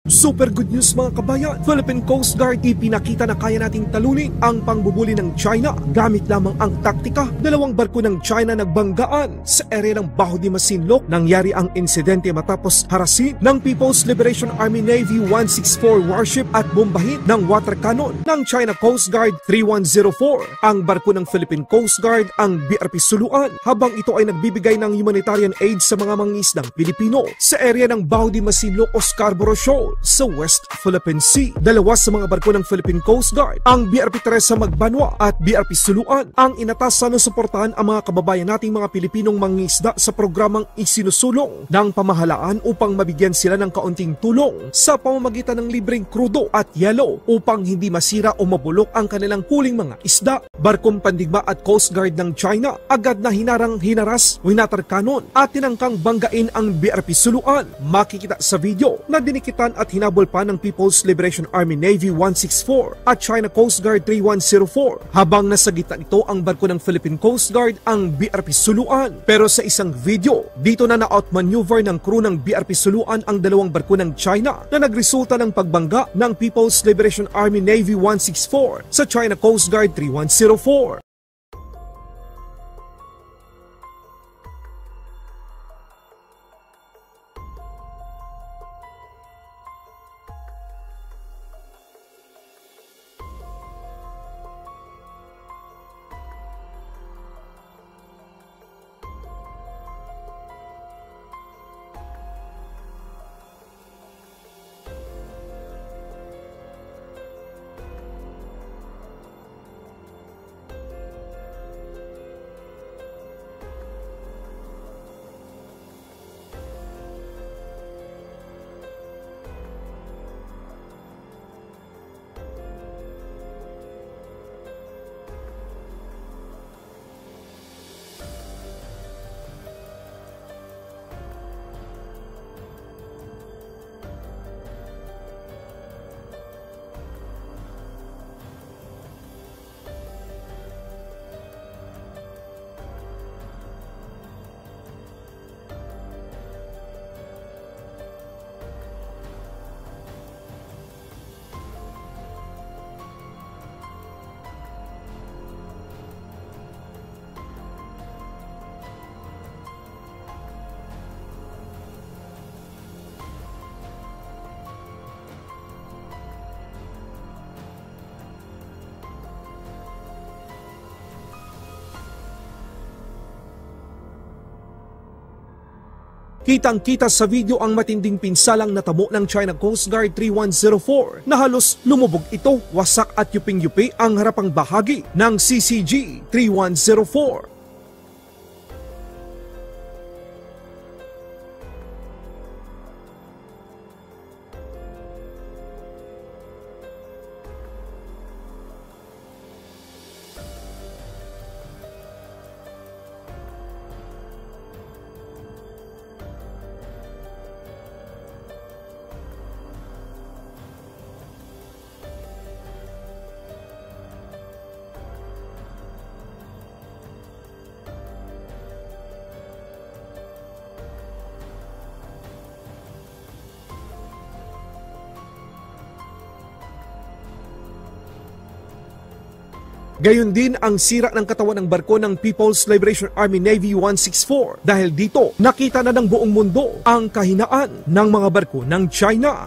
Super good news mga kabayan! Philippine Coast Guard ipinakita na kaya nating talunin ang pangbubuli ng China gamit lamang ang taktika. Dalawang barko ng China nagbanggaan sa area ng Baho de Masinloc. Nangyari ang insidente matapos harasin ng People's Liberation Army Navy 164 warship at bombahin ng water cannon ng China Coast Guard 3104. Ang barko ng Philippine Coast Guard ang BRP Suluan habang ito ay nagbibigay ng humanitarian aid sa mga mangingisdang Pilipino sa area ng Baho de Masinloc o Scarborough Shoal sa West Philippine Sea. Dalawa sa mga barko ng Philippine Coast Guard, ang BRP Teresa Magbanwa at BRP Suluan, ang inatasan na suportahan ang mga kababayan nating mga Pilipinong mangingisda sa programang isinusulong ng pamahalaan upang mabigyan sila ng kaunting tulong sa pamamagitan ng libreng krudo at yelo upang hindi masira o mabulok ang kanilang huling mga isda. Barkong pandigma at Coast Guard ng China agad na hinaras, winatar cannon at tinangkang banggain ang BRP Suluan. Makikita sa video na dinikitan at hinabol pa ng People's Liberation Army Navy 164 at China Coast Guard 3104 habang nasa gitna nito ang barko ng Philippine Coast Guard ang BRP Suluan. Pero sa isang video, dito na na-outmaneuver ng crew ng BRP Suluan ang dalawang barko ng China na nagresulta ng pagbangga ng People's Liberation Army Navy 164 sa China Coast Guard 3104. Kitang-kita sa video ang matinding pinsalang natamo ng China Coast Guard 3104 na halos lumubog ito, wasak at yuping-yupi ang harapang bahagi ng CCG 3104. Gayon din ang sira ng katawan ng barko ng People's Liberation Army Navy 164 dahil dito nakita na ng buong mundo ang kahinaan ng mga barko ng China.